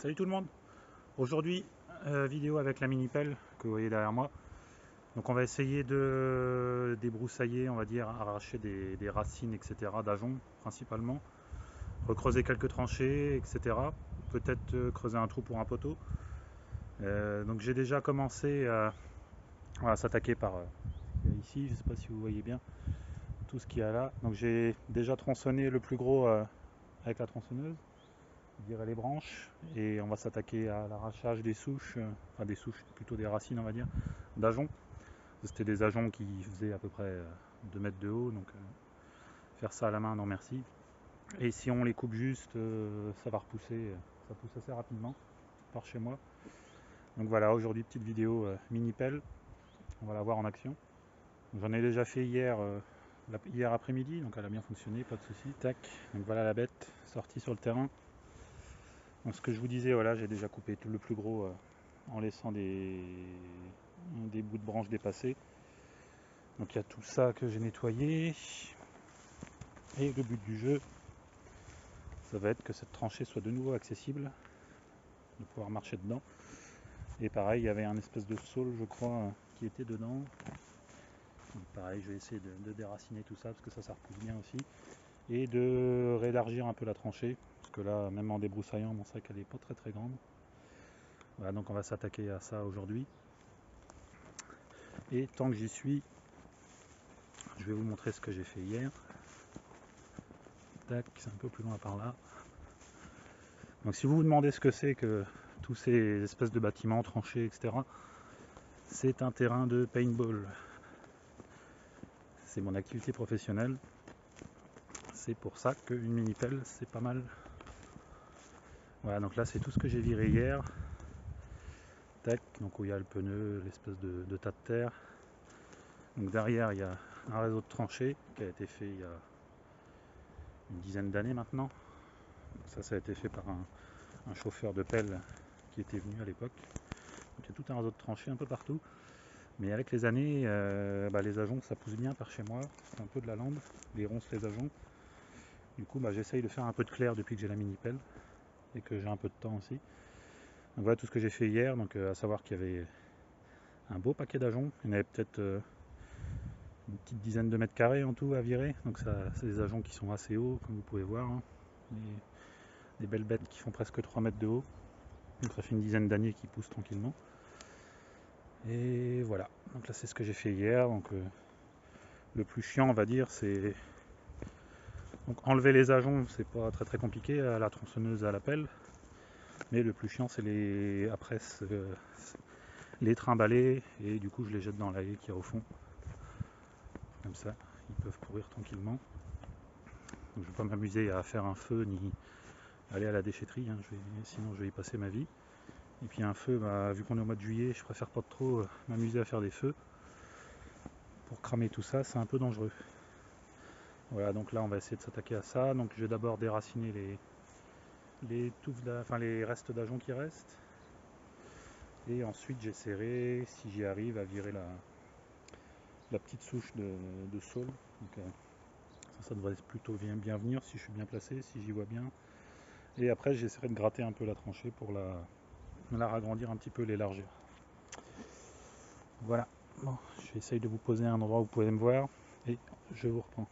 Salut tout le monde. Aujourd'hui, vidéo avec la mini pelle que vous voyez derrière moi. Donc on va essayer de débroussailler, on va dire, arracher des racines, etc. d'ajoncs principalement, recreuser quelques tranchées, etc. Peut-être creuser un trou pour un poteau. Donc j'ai déjà commencé à s'attaquer par ici, je ne sais pas si vous voyez bien tout ce qu'il y a là. Donc j'ai déjà tronçonné le plus gros avec la tronçonneuse, je dirais les branches, et on va s'attaquer à l'arrachage des souches, enfin des souches, plutôt des racines on va dire, d'ajoncs. C'était des ajoncs qui faisaient à peu près 2 mètres de haut, donc faire ça à la main non merci. Et si on les coupe juste, ça va repousser, ça pousse assez rapidement par chez moi. Donc voilà, aujourd'hui petite vidéo mini pelle, on va la voir en action. J'en ai déjà fait hier, hier après-midi, donc elle a bien fonctionné, pas de souci. Tac, donc voilà la bête sortie sur le terrain. Donc ce que je vous disais, voilà, j'ai déjà coupé tout le plus gros en laissant des bouts de branches dépassés. Donc il y a tout ça que j'ai nettoyé. Et le but du jeu, ça va être que cette tranchée soit de nouveau accessible, de pouvoir marcher dedans. Et pareil, il y avait un espèce de saule, je crois, qui était dedans. Donc pareil, je vais essayer de déraciner tout ça, parce que ça repousse bien aussi. Et de réélargir un peu la tranchée, parce que là, même en débroussaillant, bon, c'est vrai qu'elle n'est pas très grande. Voilà, donc on va s'attaquer à ça aujourd'hui. Et tant que j'y suis, je vais vous montrer ce que j'ai fait hier. Tac, c'est un peu plus loin par là. Donc si vous vous demandez ce que c'est que tous ces espèces de bâtiments tranchés, etc., c'est un terrain de paintball. C'est mon activité professionnelle. C'est pour ça qu'une mini pelle, c'est pas mal. Voilà, donc là c'est tout ce que j'ai viré hier. Tac, donc où il y a le pneu, l'espèce de tas de terre. Donc derrière il y a un réseau de tranchées qui a été fait il y a une dizaine d'années maintenant. Ça a été fait par un chauffeur de pelle qui était venu à l'époque. Donc il y a tout un réseau de tranchées un peu partout. Mais avec les années, les ajoncs ça pousse bien par chez moi. C'est un peu de la lande, les ronces, les ajoncs. Du coup j'essaye de faire un peu de clair depuis que j'ai la mini pelle et que j'ai un peu de temps aussi. Donc voilà tout ce que j'ai fait hier, donc à savoir qu'il y avait un beau paquet d'ajoncs. Il y en avait peut-être une petite dizaine de mètres carrés en tout à virer. Donc ça, c'est des ajoncs qui sont assez hauts, comme vous pouvez voir. Hein. Des belles bêtes qui font presque 3 mètres de haut. Donc ça fait une dizaine d'années qu'ils poussent tranquillement. Et voilà, donc là c'est ce que j'ai fait hier. Donc le plus chiant on va dire c'est donc enlever les ajoncs, c'est pas très compliqué à la tronçonneuse, à la pelle. Mais le plus chiant c'est les trimballer, et du coup je les jette dans l'allée qu'il y a au fond. Comme ça, ils peuvent pourrir tranquillement. Donc, je ne vais pas m'amuser à faire un feu ni aller à la déchetterie, hein. Sinon je vais y passer ma vie. Et puis un feu, vu qu'on est au mois de juillet, je préfère pas trop m'amuser à faire des feux. Pour cramer tout ça, c'est un peu dangereux. Voilà, donc là on va essayer de s'attaquer à ça. Donc je vais d'abord déraciner les restes d'ajoncs qui restent. Et ensuite j'essaierai, si j'y arrive, à virer la petite souche de saule. Donc, ça devrait plutôt bien venir si je suis bien placé, si j'y vois bien. Et après j'essaierai de gratter un peu la tranchée pour la ragrandir un petit peu, l'élargir. Voilà, bon, je vais essayer de vous poser un endroit où vous pouvez me voir et je vous reprends.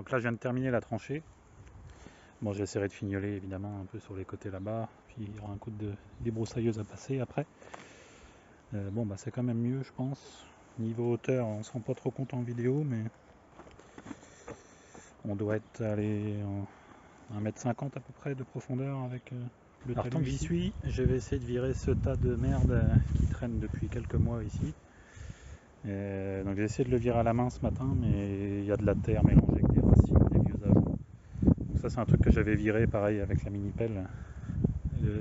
Donc là je viens de terminer la tranchée. Bon, j'essaierai de fignoler évidemment un peu sur les côtés là-bas, puis il y aura un coup de débroussailleuse à passer après. Bon bah c'est quand même mieux je pense. Niveau hauteur on se rend pas trop compte en vidéo, mais on doit être allé en 1,50 m à peu près de profondeur avec le talus. Alors tant que j'y suis, je vais essayer de virer ce tas de merde qui traîne depuis quelques mois ici. Donc j'ai essayé de le virer à la main ce matin, mais il y a de la terre mélangée avec des racines, des vieux ajoncs. Donc ça c'est un truc que j'avais viré pareil avec la mini pelle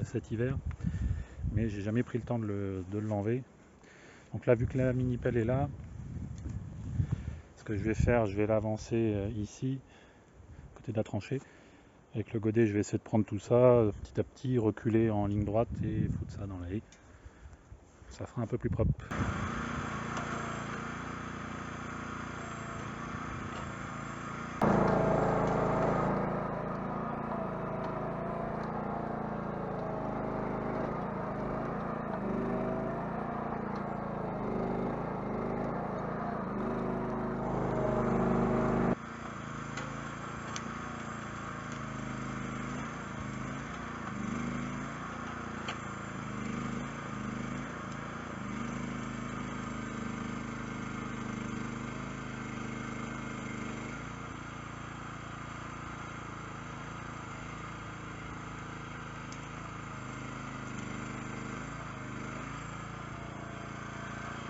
cet hiver, mais j'ai jamais pris le temps de l'enlever. Donc là vu que la mini pelle est là, ce que je vais faire, je vais l'avancer ici, côté de la tranchée. Avec le godet je vais essayer de prendre tout ça petit à petit, reculer en ligne droite et foutre ça dans la haie. Ça fera un peu plus propre.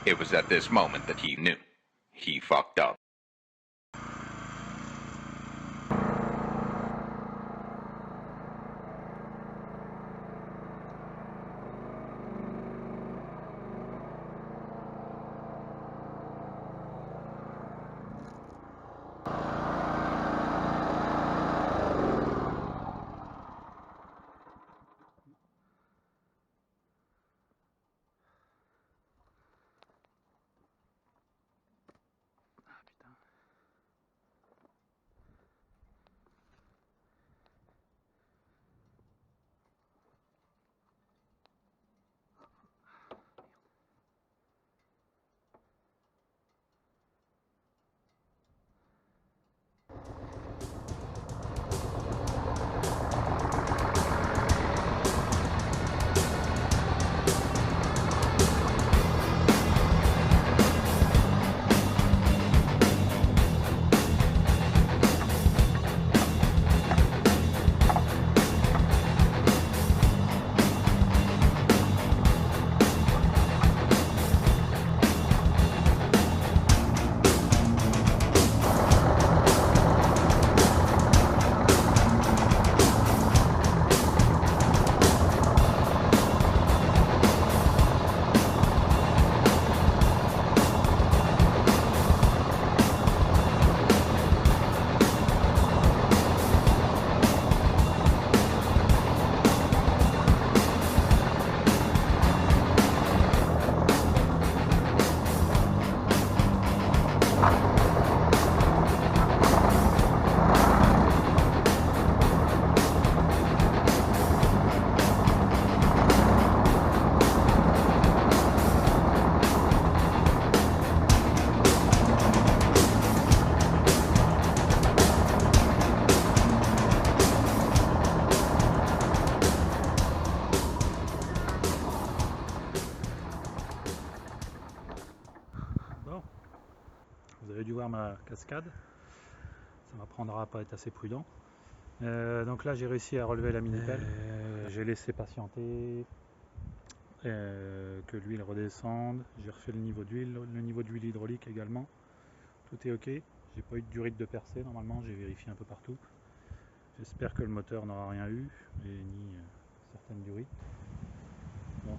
It was at this moment that he knew. He fucked up. Vous avez dû voir ma cascade, ça m'apprendra à pas être assez prudent. Donc là j'ai réussi à relever la mini pelle, j'ai laissé patienter que l'huile redescende, j'ai refait le niveau d'huile hydraulique également, tout est ok, j'ai pas eu de durite de percée normalement, j'ai vérifié un peu partout. J'espère que le moteur n'aura rien eu, et ni certaines durites. Bon.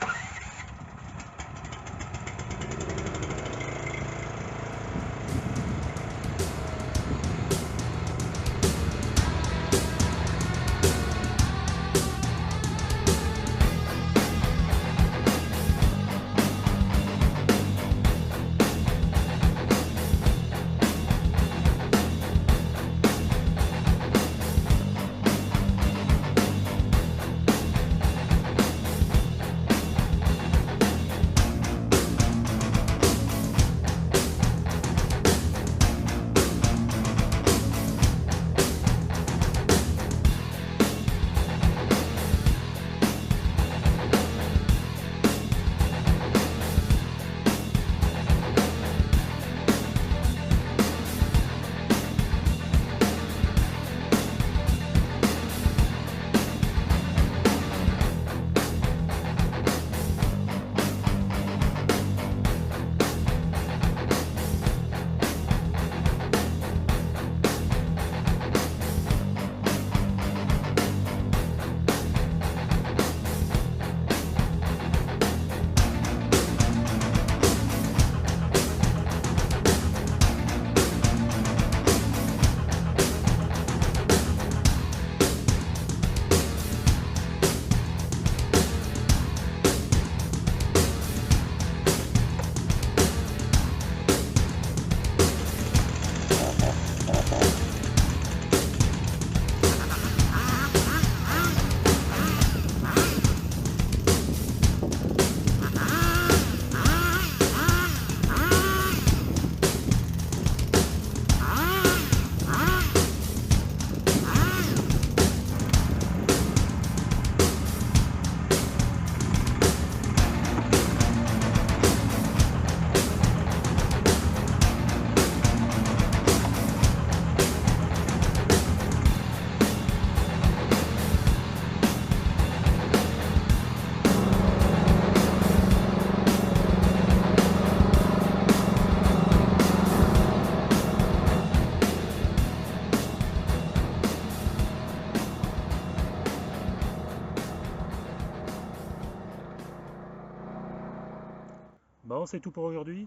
Bon, c'est tout pour aujourd'hui.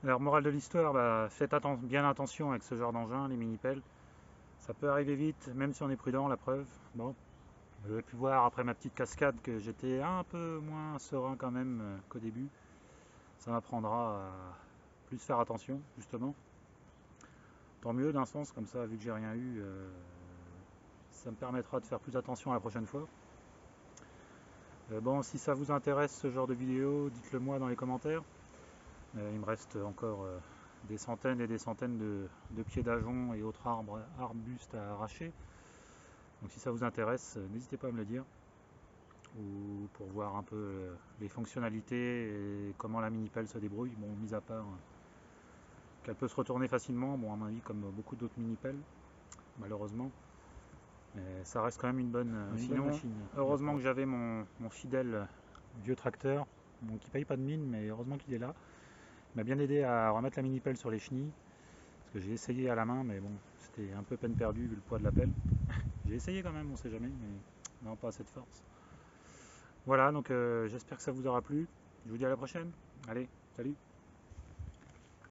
Alors, morale de l'histoire, bah, faites bien attention avec ce genre d'engin, les mini-pelles. Ça peut arriver vite, même si on est prudent, la preuve. Bon, vous avez pu voir après ma petite cascade que j'étais un peu moins serein quand même qu'au début. Ça m'apprendra à plus faire attention, justement. Tant mieux d'un sens, comme ça, vu que j'ai rien eu, ça me permettra de faire plus attention à la prochaine fois. Bon, si ça vous intéresse ce genre de vidéo, dites-le moi dans les commentaires. Il me reste encore des centaines et des centaines de pieds d'ajonc et autres arbustes à arracher. Donc si ça vous intéresse, n'hésitez pas à me le dire. Ou pour voir un peu les fonctionnalités et comment la mini-pelle se débrouille. Bon, mis à part qu'elle peut se retourner facilement, bon à mon avis comme beaucoup d'autres mini-pelles, malheureusement. Mais ça reste quand même une bonne machine. Heureusement que j'avais mon fidèle vieux tracteur, bon, qui paye pas de mine, mais heureusement qu'il est là. Il m'a bien aidé à remettre la mini-pelle sur les chenilles, parce que j'ai essayé à la main, mais bon, c'était un peu peine perdue vu le poids de la pelle. J'ai essayé quand même, on sait jamais, mais non, pas assez de force. Voilà, donc j'espère que ça vous aura plu. Je vous dis à la prochaine. Allez, salut!